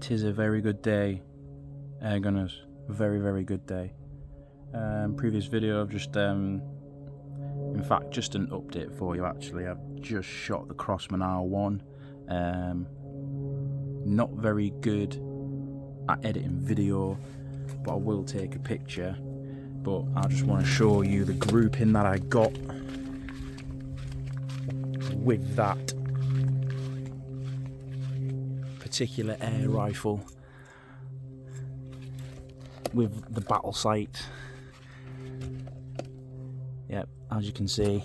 'tis a very good day, air gunners. Very, very good day. Previous video, I've just, in fact, just an update for you actually. I've just shot the Crossman R1. Not very good at editing video, but I will take a picture. But I just want to show you the grouping that I got with that particular air rifle, with the battle sight. Yep, as you can see,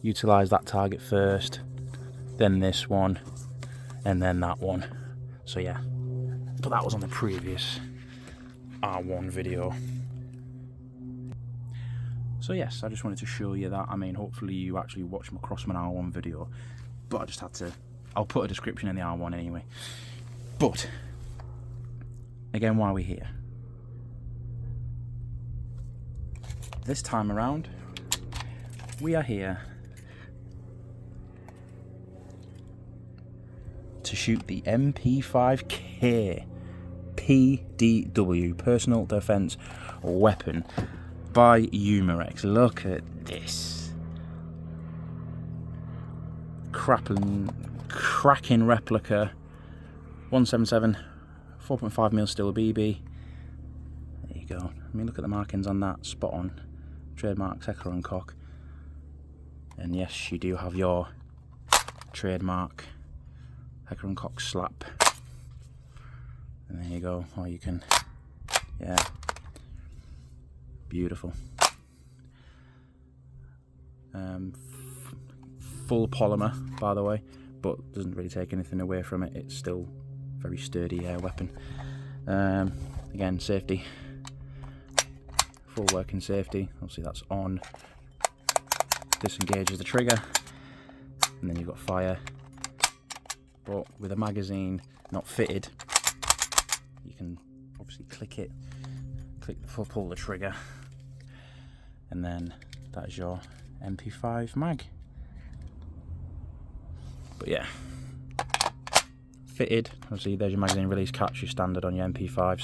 utilise that target first, then this one, and then that one. So yeah, but that was on the previous R1 video. So yes, I just wanted to show you that. I mean, hopefully you actually watched my Crossman R1 video, but I just had to, I'll put a description in the R1 anyway. But again, why are we here? This time around, we are here to shoot the MP5K PDW, Personal Defense Weapon, by Umerex. Look at this. Cracking replica. 177, 4.5mm steel BB. There you go. I mean, look at the markings on that. Spot on. Trademark Heckler & Koch. And yes, you do have your trademark Heckler & Koch slap. And there you go. Or you can, yeah. Beautiful. Full polymer, by the way, but doesn't really take anything away from it. It's still very sturdy air weapon. Again, safety, full working safety. Obviously that's on. Disengages the trigger, and then you've got fire. But with a magazine not fitted, you can obviously click it, pull the trigger, and then that is your MP5 mag. But yeah, fitted. Obviously there's your magazine release catch, your standard on your MP5s.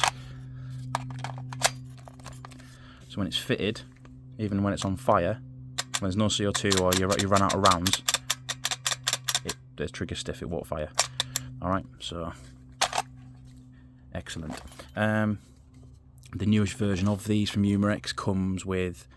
So when it's fitted, even when it's on fire, when there's no CO2 or you run out of rounds, the trigger stiff, it won't fire. Alright, so excellent. The newest version of these from Umerex comes with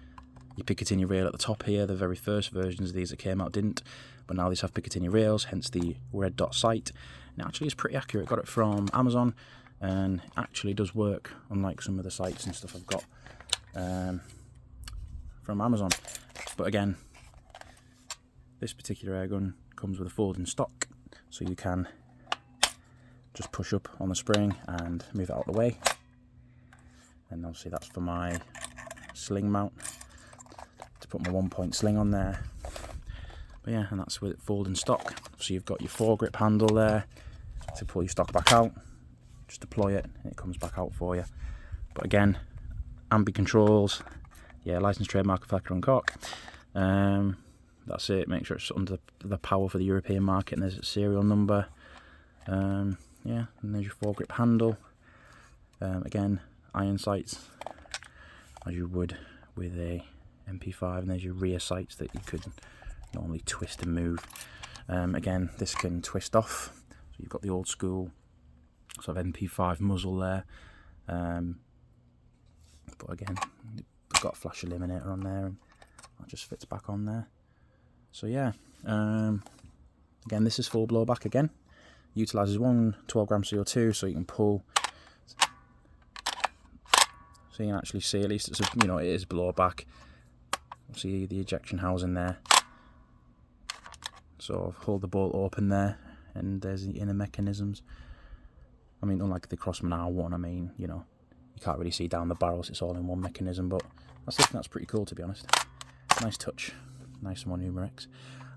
your Picatinny rail at the top here. The very first versions of these that came out didn't, but now these have Picatinny rails, hence the red dot sight. And actually it's pretty accurate. Got it from Amazon, and it actually does work, unlike some of the sights and stuff I've got from Amazon. But again, this particular airgun comes with a folding stock, so you can just push up on the spring and move it out of the way. And obviously that's for my sling mount, to put my 1-point sling on there. But yeah, and that's with it folding stock. So you've got your foregrip handle there to pull your stock back out. Just deploy it and it comes back out for you. But again, ambi controls, yeah, license trademark of Heckler & Koch. That's it. Make sure it's under the power for the European market, and there's a serial number. Yeah, and there's your foregrip handle. Again, iron sights, as you would with a MP5, and there's your rear sights that you could normally twist and move. Again, this can twist off, so you've got the old school sort of MP5 muzzle there. But again, we've got a flash eliminator on there, and that just fits back on there. So yeah, again, this is full blowback again. Utilises 1 12-gram CO2, so you can pull. So you can actually see, at least it's it is blowback. See the ejection housing there. So hold the bolt open there, and there's the inner mechanisms. I mean, unlike the Crossman R1, I mean, you can't really see down the barrels. It's all in one mechanism, but I still think that's pretty cool, to be honest. Nice touch. Nice one, Umarex.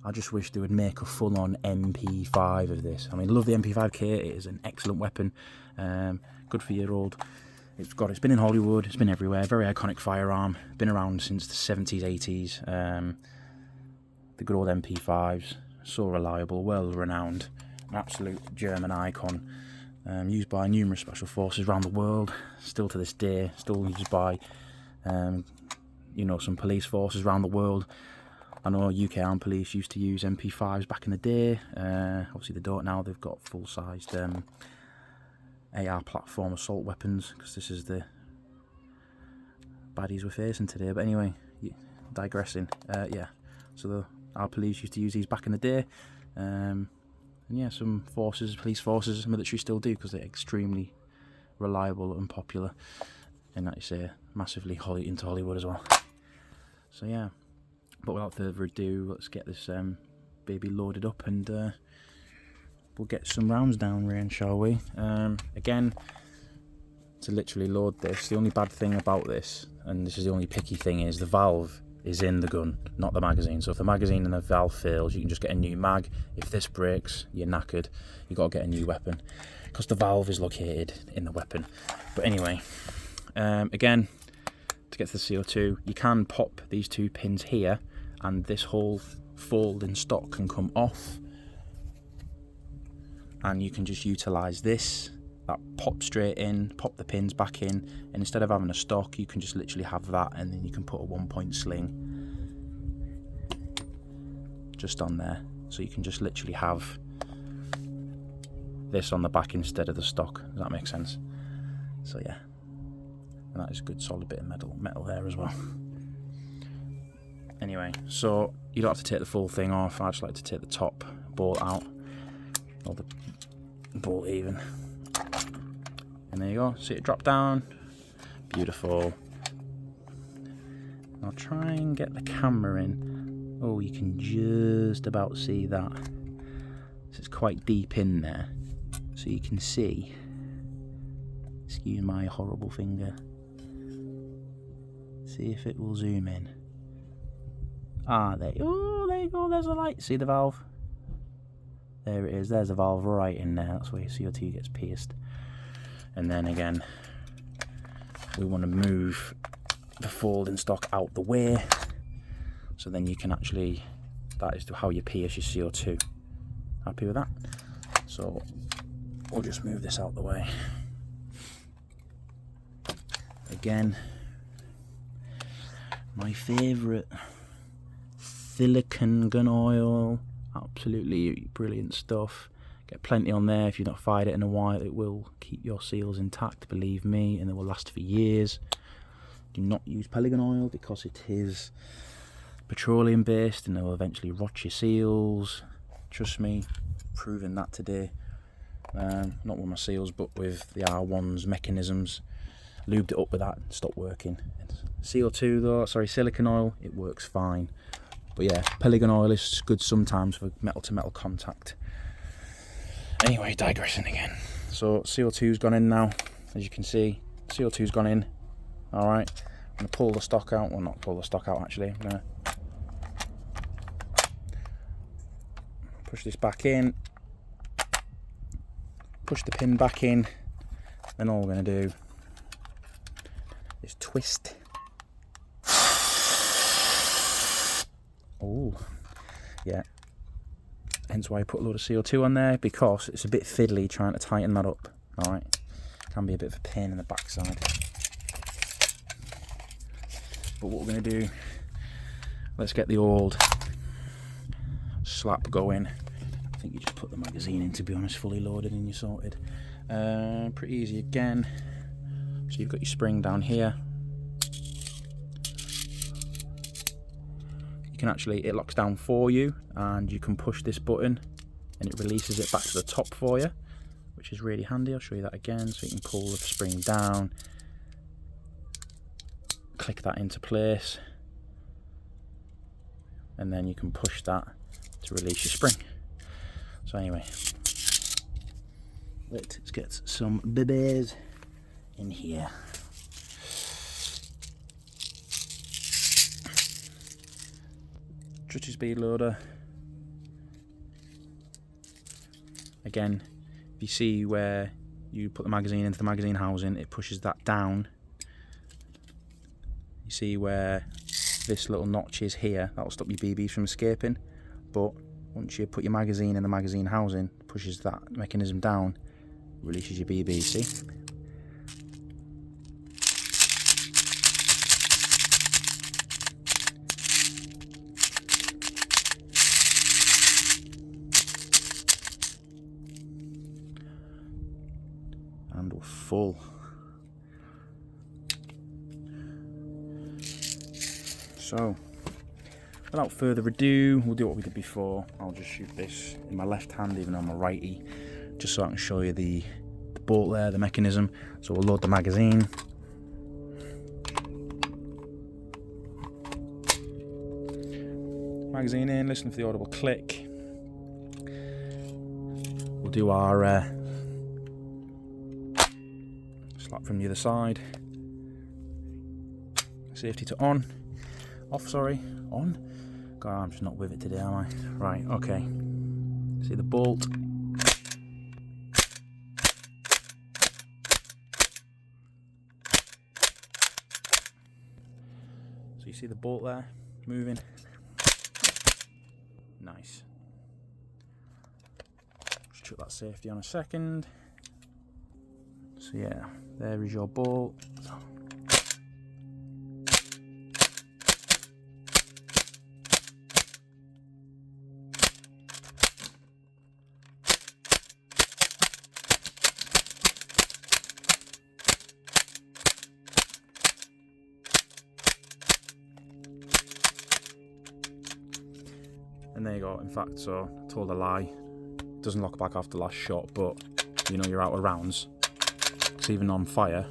I just wish they would make a full-on MP5 of this. I mean, love the MP5K. It is an excellent weapon. Good for your old. It's been in Hollywood. It's been everywhere. Very iconic firearm. Been around since the 70s, 80s. The good old MP5s. So reliable, well renowned. an absolute German icon, used by numerous special forces around the world, still to this day, still used by you know, some police forces around the world. I know UK Armed Police used to use MP5s back in the day. Obviously they don't now, they've got full-sized AR platform assault weapons, because this is the baddies we're facing today. But anyway, digressing, yeah, so our police used to use these back in the day, and yeah, some forces, police forces, military still do, because they're extremely reliable and popular, and like you say, massively into Hollywood as well. So yeah, but without further ado, let's get this baby loaded up, and we'll get some rounds down range, shall we? Again, to literally load this, the only bad thing about this, and this is the only picky thing, is the valve is in the gun, not the magazine. So if the magazine and the valve fails, you can just get a new mag. If this breaks, you're knackered. You've got to get a new weapon, because the valve is located in the weapon. But anyway, again, to get to the CO2, you can pop these two pins here, and this whole folding stock can come off, and you can just utilise this. That pops straight in, pop the pins back in, and instead of having a stock, you can just literally have that, and then you can put a 1-point sling just on there. So you can just literally have this on the back instead of the stock. Does that make sense? So yeah, and that is a good solid bit of metal there as well. Anyway, so you don't have to take the full thing off. I just like to take the top bolt out, or the bolt even. And there you go, see it drop down, beautiful. I'll try and get the camera in. Oh, you can just about see that. So it's quite deep in there, so you can see, excuse my horrible finger, see if it will zoom in. There you go, there's a light, see the valve? There it is, there's a valve right in there, that's where your CO2 gets pierced. And then again, we want to move the folding stock out the way, so then you can actually, that is how you pierce your CO2. Happy with that? So we'll just move this out the way. Again, my favourite, silicone gun oil, absolutely brilliant stuff. Get plenty on there. If you've not fired it in a while, it will keep your seals intact, believe me, and they will last for years. Do not use Pelican oil, because it is petroleum based and it will eventually rot your seals. Trust me, proving that today. Not with my seals, but with the R1's mechanisms. Lubed it up with that, stopped working. CO2 though, sorry, silicone oil, it works fine. But yeah, Pelican oil is good sometimes for metal to metal contact. Anyway, digressing again. So CO2's gone in now, as you can see. CO2's gone in. Alright, I'm going to pull the stock out. Well, not pull the stock out actually. I'm going to push this back in. Push the pin back in. Then all we're going to do is twist. Oh, yeah. Hence why I put a load of CO2 on there, because it's a bit fiddly trying to tighten that up. Alright, can be a bit of a pain in the backside. But what we're going to do, let's get the old slap going. I think you just put the magazine in, to be honest, fully loaded, and you're sorted. Pretty easy again. So you've got your spring down here. You can actually, it locks down for you, and you can push this button and it releases it back to the top for you, which is really handy. I'll show you that again. So you can pull the spring down, click that into place, and then you can push that to release your spring. So anyway, let's get some bibbies in here. Trusty speed loader. Again, if you see where you put the magazine into the magazine housing, it pushes that down. You see where this little notch is here, that'll stop your BBs from escaping, but once you put your magazine in the magazine housing, pushes that mechanism down, releases your BB, see? And we're full. So, without further ado, we'll do what we did before. I'll just shoot this in my left hand, even though I'm a righty, just so I can show you the bolt there, the mechanism. So we'll load the magazine. Magazine in, listen for the audible click. We'll do our slap from the other side. Safety to on. Off, sorry. On. God, I'm just not with it today, am I? Right, okay. See the bolt. So you see the bolt there, moving. Nice. Just chuck that safety on a second. So yeah, there is your bolt. And there you go. In fact, so I told a lie. It doesn't lock back after the last shot, but you know you're out of rounds. It's even on fire.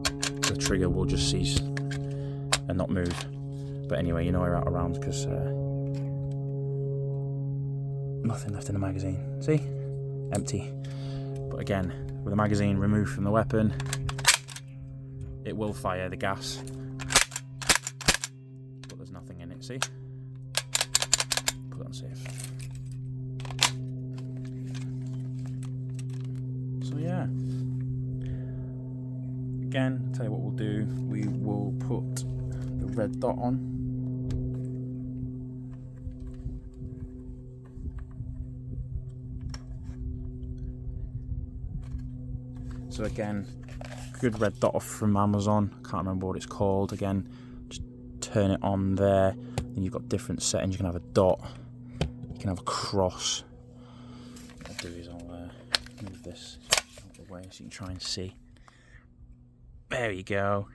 The trigger will just cease and not move. But anyway, you know you're out of rounds because nothing left in the magazine. See? Empty. But again, with the magazine removed from the weapon, it will fire the gas. But there's nothing in it, see? Put it on safe. So yeah. Again, tell you what we'll do. We will put the red dot on. So again, good red dot off from Amazon. Can't remember what it's called. Again, just turn it on there. Then you've got different settings. You can have a dot. You can have a cross. What I'll do is I'll move this out of the way so you can try and see. There you go.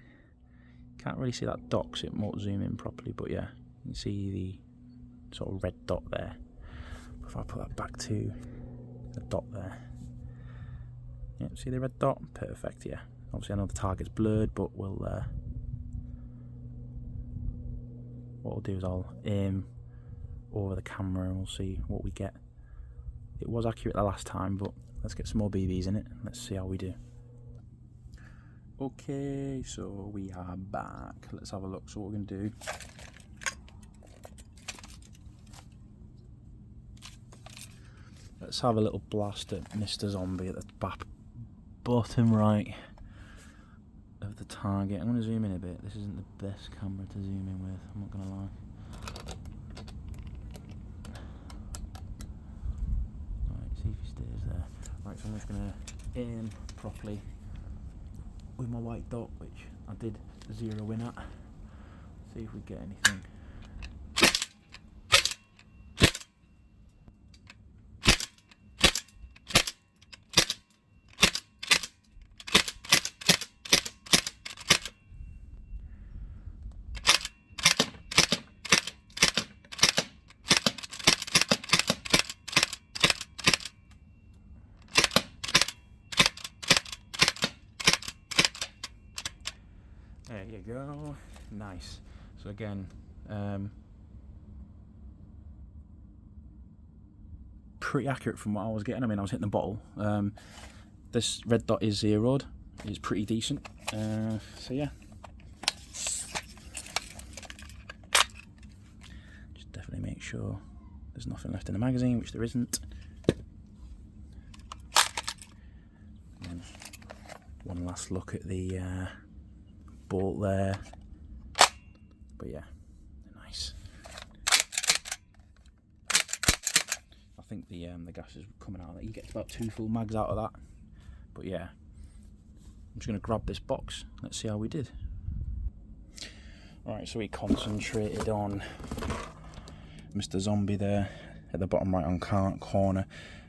Can't really see that dot because it won't zoom in properly, but yeah, you can see the sort of red dot there. If I put that back to the dot there. Yeah, see the red dot? Perfect, yeah. Obviously I know the target's blurred, but we'll what we'll do is I'll aim over the camera and we'll see what we get. It was accurate the last time, but let's get some more BBs in it. Let's see how we do. Okay, so we are back. Let's have a look. So what we're going to do, let's have a little blast at Mr. Zombie at the bottom right of the target. I'm going to zoom in a bit. This isn't the best camera to zoom in with, I'm not going to lie. Right, see if he stays there. Right, so I'm just going to aim properly with my white dot, which I did zero in at. See if we get anything. There you go, nice. So again, pretty accurate from what I was getting. I mean, I was hitting the bottle. This red dot is zeroed. It's pretty decent. So yeah. Just definitely make sure there's nothing left in the magazine, which there isn't. And one last look at the bolt there, but yeah, nice. think the gas is coming out. You get about 2 full mags out of that. But yeah, I'm just going to grab this box. Let's see how we did. Right, so we concentrated on Mr. Zombie there at the bottom right hand corner.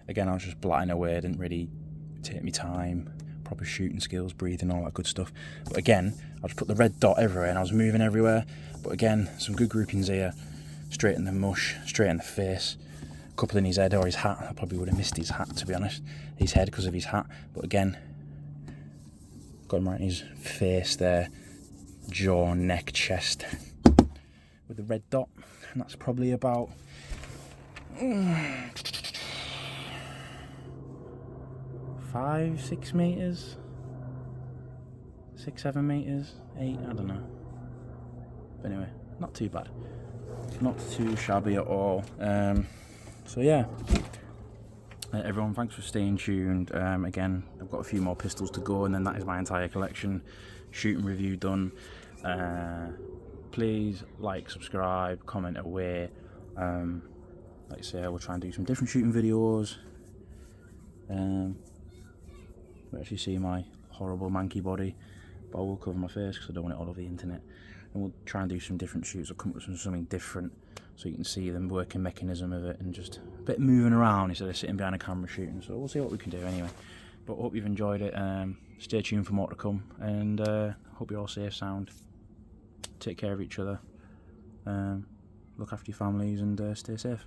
Again, I was just blatting away, didn't really take me time, proper shooting skills, breathing, all that good stuff. But again, I just put the red dot everywhere and I was moving everywhere. But again, some good groupings here, straight in the mush, straight in the face. A couple in his head or his hat. I probably would have missed his hat, to be honest, his head because of his hat. But again, got him right in his face there, jaw, neck, chest, with the red dot. And that's probably about 5, 6 meters, 6, 7 meters, 8, I don't know. But anyway, not too bad, not too shabby at all. So yeah, everyone, thanks for staying tuned. Again, I've got a few more pistols to go, and then that is my entire collection. Shooting review done. Please like, subscribe, comment away. Like I say, I will try and do some different shooting videos. You actually see my horrible manky body, but I will cover my face because I don't want it all over the internet. And we'll try and do some different shoots. I'll come up with something different so you can see the working mechanism of it and just a bit moving around instead of sitting behind a camera shooting. So we'll see what we can do anyway. But hope you've enjoyed it. Stay tuned for more to come, and hope you're all safe, sound. Take care of each other. Look after your families and stay safe.